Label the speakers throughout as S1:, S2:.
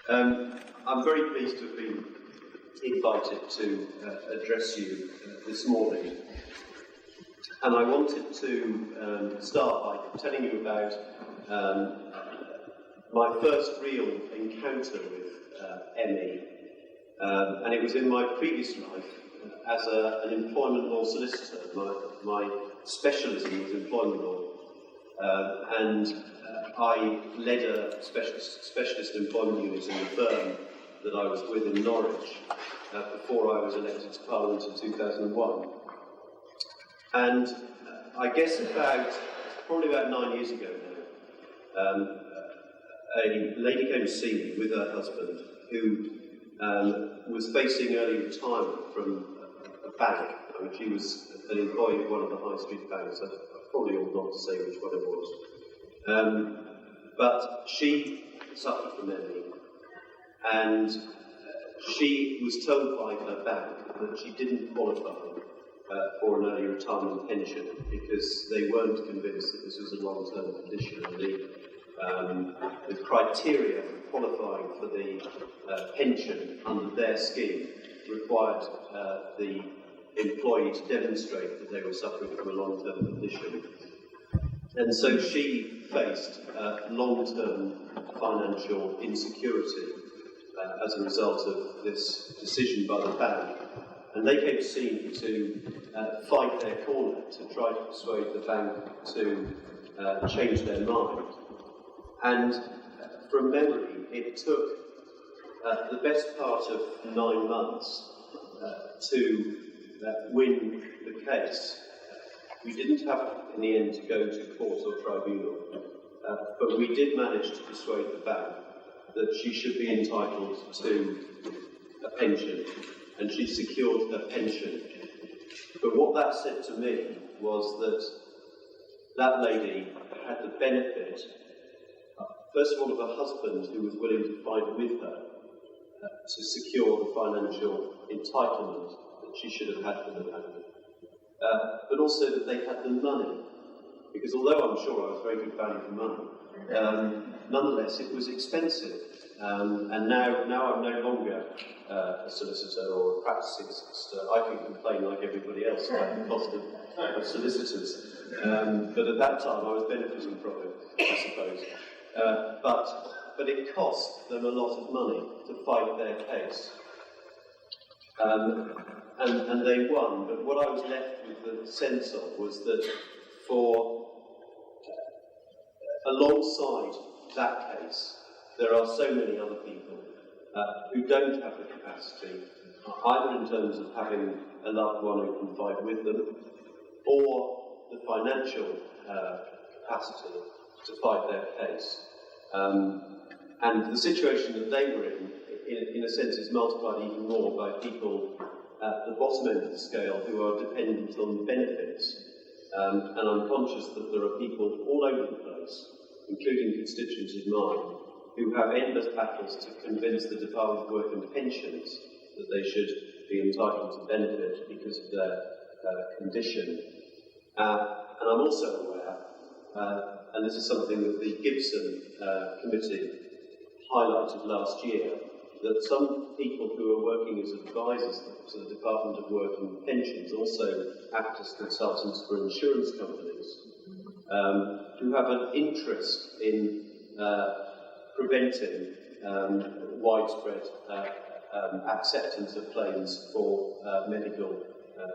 S1: I'm very pleased to have been invited to address you this morning. And I wanted to start by telling you about my first real encounter with ME. And it was in my previous life as an employment law solicitor. My specialism was employment law. I led a specialist employment unit in the firm that I was with in Norwich before I was elected to Parliament in 2001. And I guess probably about 9 years ago now, a lady came to see me with her husband who was facing early retirement from a bank. I mean, she was an employee of one of the high street banks. I probably ought not to say which one it was. But she suffered from ME, and she was told by her bank that she didn't qualify for an early retirement pension because they weren't convinced that this was a long-term condition. The criteria for qualifying for the pension under their scheme required the employee to demonstrate that they were suffering from a long-term condition. And so she faced long-term financial insecurity as a result of this decision by the bank. And they came to see me to fight their corner, to try to persuade the bank to change their mind. And from memory, it took the best part of 9 months to win the case. We didn't have, in the end, to go to court or tribunal, but we did manage to persuade the bank that she should be entitled to a pension, and she secured her pension. But what that said to me was that that lady had the benefit, first of all, of a husband who was willing to fight with her to secure the financial entitlement that she should have had from the bank. But also that they had the money, because although I'm sure I was very good value for money, nonetheless it was expensive. And now I'm no longer a solicitor or a practicing solicitor. I can complain like everybody else about the cost of solicitors. But at that time I was benefiting from it, I suppose. But it cost them a lot of money to fight their case. And they won, but what I was left with the sense of was that alongside that case, there are so many other people who don't have the capacity, either in terms of having a loved one who can fight with them, or the financial capacity to fight their case. And the situation that they were in a sense, is multiplied even more by people at the bottom end of the scale who are dependent on benefits. And I'm conscious that there are people all over the place, including constituents of mine, who have endless battles to convince the Department of Work and Pensions that they should be entitled to benefit because of their condition. And I'm also aware, and this is something that the Gibson Committee highlighted last year, that some people who are working as advisors to the Department of Work and Pensions also act as consultants for insurance companies, who have an interest in preventing widespread acceptance of claims for medical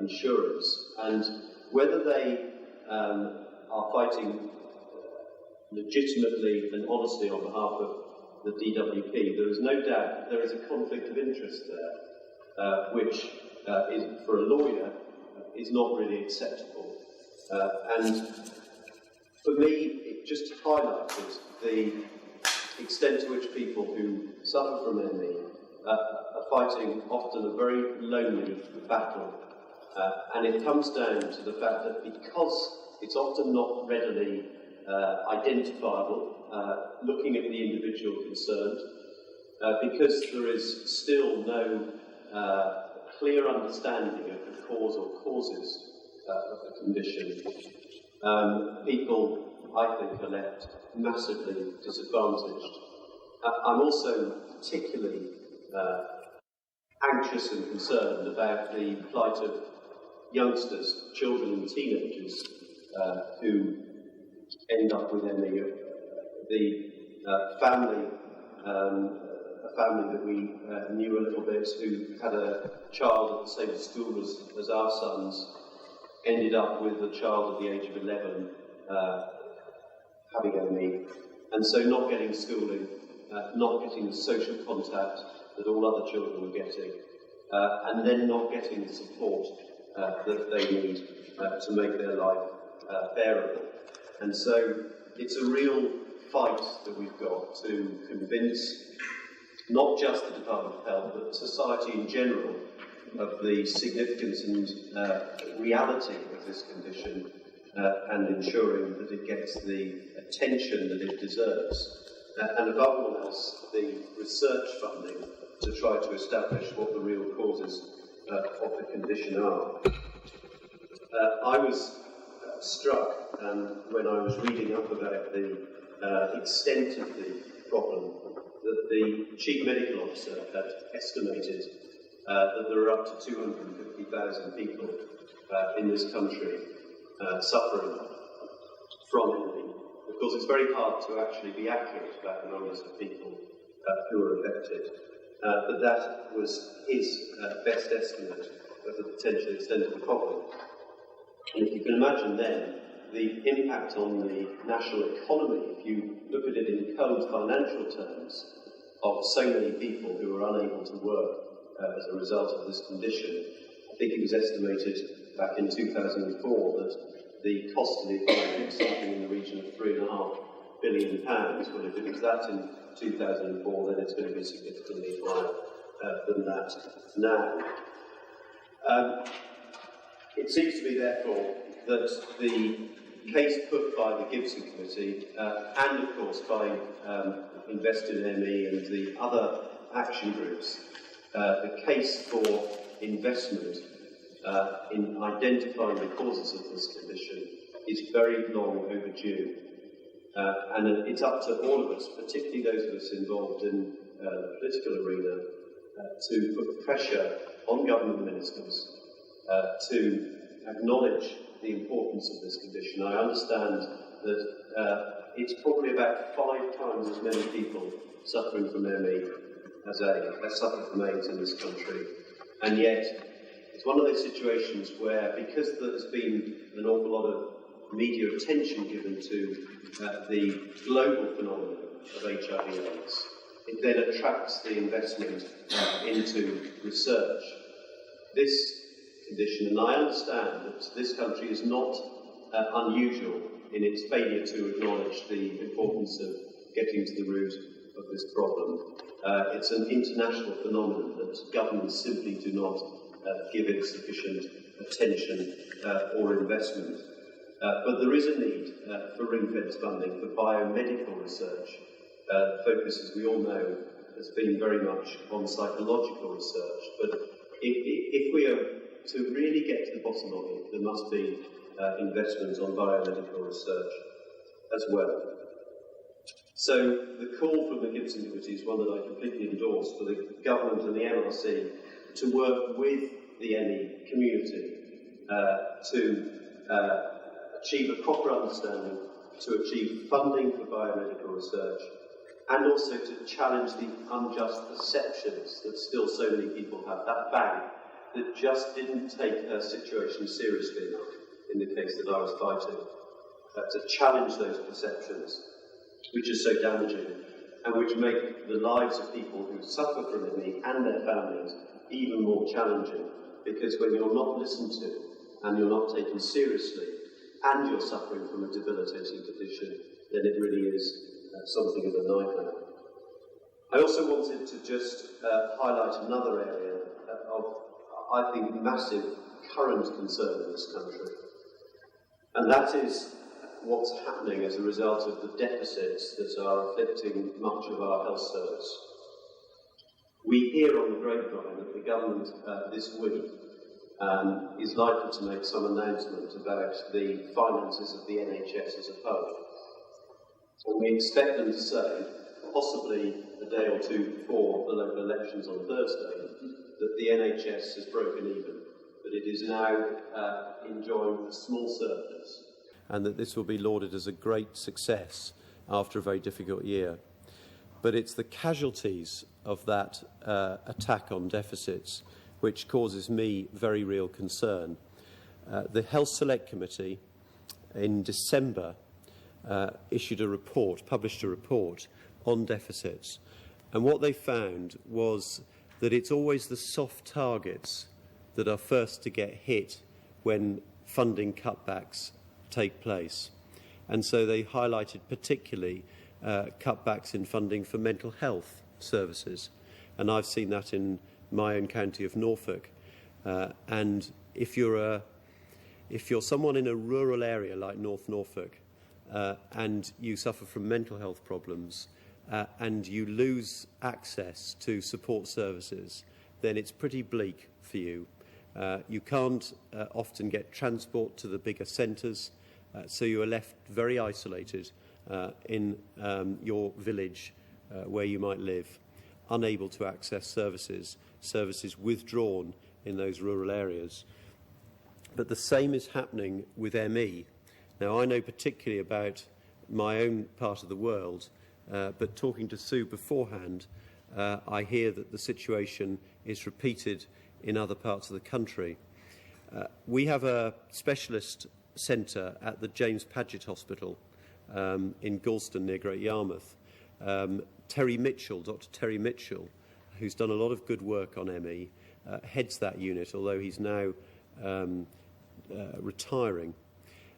S1: insurance. And whether they are fighting legitimately and honestly on behalf of the DWP, there is no doubt that there is a conflict of interest there, which is, for a lawyer, is not really acceptable. And for me, it just highlighted the extent to which people who suffer from ME are fighting often a very lonely battle. And it comes down to the fact that because it's often not readily identifiable, looking at the individual concerned, because there is still no clear understanding of the cause or causes of the condition, people, I think, are left massively disadvantaged. I'm also particularly anxious and concerned about the plight of youngsters, children and teenagers who end up with ME. A family that we knew a little bit, who had a child at the same school as our sons, ended up with a child at the age of 11 having ME, and so not getting schooling, not getting the social contact that all other children were getting, and then not getting the support that they need to make their life bearable. And so it's a real fight that we've got to convince not just the Department of Health, but society in general, of the significance and reality of this condition, and ensuring that it gets the attention that it deserves. And above all else, the research funding to try to establish what the real causes of the condition are. I was struck when I was reading up about the extent of the problem, that the Chief Medical Officer had estimated that there are up to 250,000 people in this country suffering from ME. Of course, it's very hard to actually be accurate about the numbers of people who are affected, but that was his best estimate of the potential extent of the problem. And if you can imagine then the impact on the national economy, if you look at it in current financial terms, of so many people who are unable to work as a result of this condition. I think it was estimated back in 2004 that the cost of the economy was something in the region of £3.5 billion. Well, if it was that in 2004, then it's going to be significantly higher than that now. It seems to me, therefore, that the case put by the Gibson Committee, and of course by Invest in ME and the other action groups, the case for investment in identifying the causes of this condition is very long overdue. And it's up to all of us, particularly those of us involved in the political arena, to put pressure on government ministers to acknowledge the importance of this condition. I understand that it's probably about 5 times as many people suffering from ME as suffer from AIDS in this country. And yet, it's one of those situations where, because there's been an awful lot of media attention given to the global phenomenon of HIV/AIDS, it then attracts the investment into research. This condition, and I understand that this country is not unusual in its failure to acknowledge the importance of getting to the root of this problem. It's an international phenomenon that governments simply do not give it sufficient attention or investment. But there is a need for ring-fence funding for biomedical research. The focus, as we all know, has been very much on psychological research. But if we are to really get to the bottom of it, there must be investment on biomedical research as well. So the call from the Gibson Committee is one that I completely endorse, for the government and the MRC to work with the ME community to achieve a proper understanding, to achieve funding for biomedical research, and also to challenge the unjust perceptions that still so many people have. That bank that just didn't take her situation seriously enough in the case that I was fighting, to challenge those perceptions, which are so damaging, and which make the lives of people who suffer from ME and their families even more challenging, because when you're not listened to, and you're not taken seriously, and you're suffering from a debilitating condition, then it really is something of a nightmare. I also wanted to just highlight another area of, I think, massive current concern in this country, and that is what's happening as a result of the deficits that are afflicting much of our health service. We hear on the grapevine that the government this week is likely to make some announcement about the finances of the NHS as a whole. And we expect them to say possibly a day or two before the local elections on Thursday, that the NHS has broken even, that it is now enjoying a small surplus, and that this will be lauded as a great success after a very difficult year. But it's the casualties of that attack on deficits which causes me very real concern. The Health Select Committee in December published a report on deficits, and what they found was that it's always the soft targets that are first to get hit when funding cutbacks take place. And so they highlighted particularly cutbacks in funding for mental health services. And I've seen that in my own county of Norfolk. And if you're someone in a rural area like North Norfolk and you suffer from mental health problems and you lose access to support services, then it's pretty bleak for you. You can't often get transport to the bigger centres, so you are left very isolated in your village where you might live, unable to access services withdrawn in those rural areas. But the same is happening with ME. Now, I know particularly about my own part of the world, but talking to Sue beforehand, I hear that the situation is repeated in other parts of the country. We have a specialist centre at the James Paget Hospital in Galston near Great Yarmouth. Dr. Terry Mitchell, who's done a lot of good work on ME, heads that unit, although he's now retiring.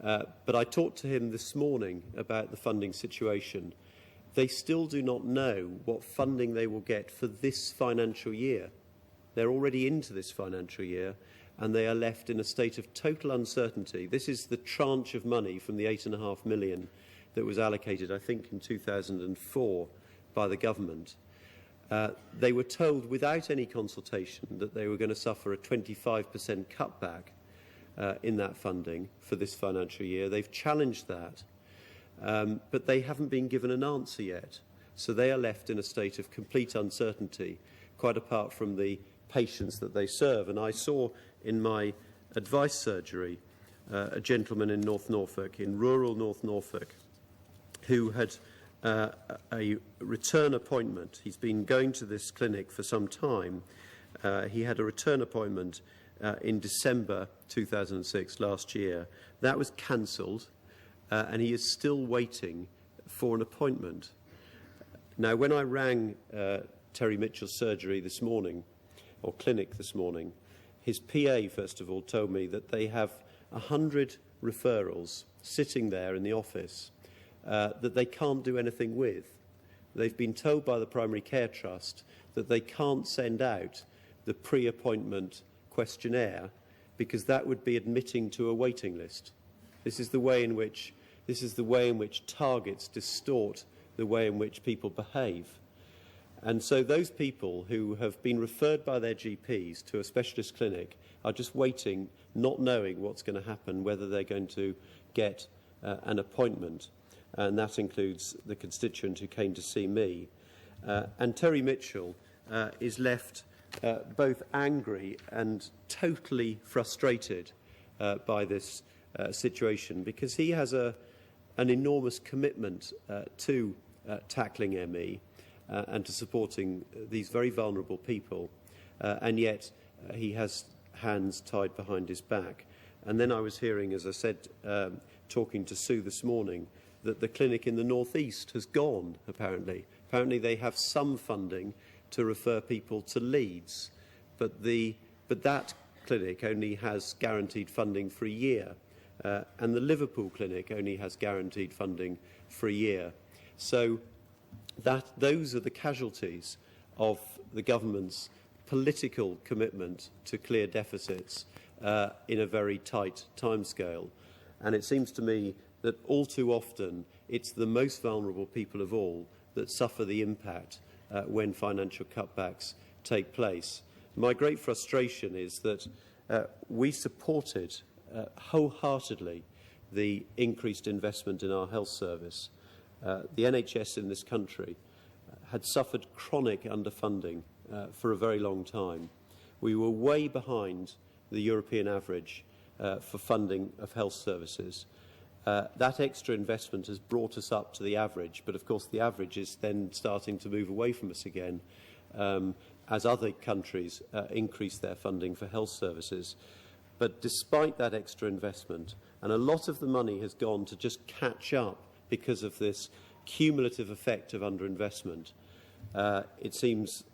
S1: But I talked to him this morning about the funding situation. They still do not know what funding they will get for this financial year. They're already into this financial year, and they are left in a state of total uncertainty. This is the tranche of money from the £8.5 million that was allocated, I think, in 2004 by the government. They were told without any consultation that they were going to suffer a 25% cutback in that funding for this financial year. They've challenged that, but they haven't been given an answer yet. So they are left in a state of complete uncertainty, quite apart from the patients that they serve. And I saw in my advice surgery a gentleman in North Norfolk, in rural North Norfolk, who had a return appointment. He's been going to this clinic for some time. He had a return appointment in December 2006, last year. That was cancelled, and he is still waiting for an appointment. Now, when I rang Terry Mitchell's surgery this morning, or clinic this morning, his PA, first of all, told me that they have 100 referrals sitting there in the office that they can't do anything with. They've been told by the Primary Care Trust that they can't send out the pre-appointment questionnaire because that would be admitting to a waiting list. This is the way in which targets distort the way in which people behave. And so those people who have been referred by their GPs to a specialist clinic are just waiting, not knowing what's going to happen, whether they're going to get an appointment. And that includes the constituent who came to see me. And Terry Mitchell is left both angry and totally frustrated by this situation, because he has an enormous commitment to tackling ME and to supporting these very vulnerable people, and yet he has hands tied behind his back. And then I was hearing, as I said, talking to Sue this morning, that the clinic in the northeast has gone, apparently. Apparently they have some funding to refer people to Leeds, but that clinic only has guaranteed funding for a year, and the Liverpool clinic only has guaranteed funding for a year. So those are the casualties of the government's political commitment to clear deficits in a very tight timescale. And it seems to me that all too often it's the most vulnerable people of all that suffer the impact when financial cutbacks take place. My great frustration is that we supported wholeheartedly the increased investment in our health service. The NHS in this country had suffered chronic underfunding for a very long time. We were way behind the European average for funding of health services. That extra investment has brought us up to the average, but of course the average is then starting to move away from us again as other countries increase their funding for health services. But despite that extra investment, and a lot of the money has gone to just catch up because of this cumulative effect of underinvestment, it seems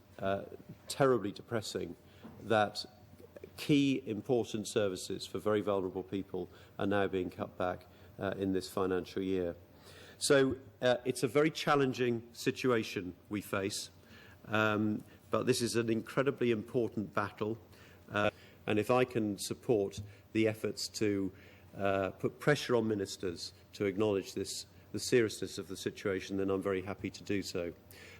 S1: terribly depressing that key important services for very vulnerable people are now being cut back in this financial year. So it's a very challenging situation we face, but this is an incredibly important battle, and if I can support the efforts to put pressure on ministers to acknowledge the seriousness of the situation, then I'm very happy to do so.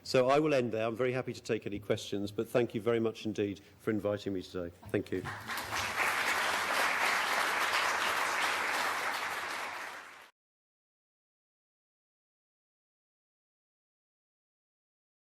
S1: So I will end there. I'm very happy to take any questions, but thank you very much indeed for inviting me today. Thank you.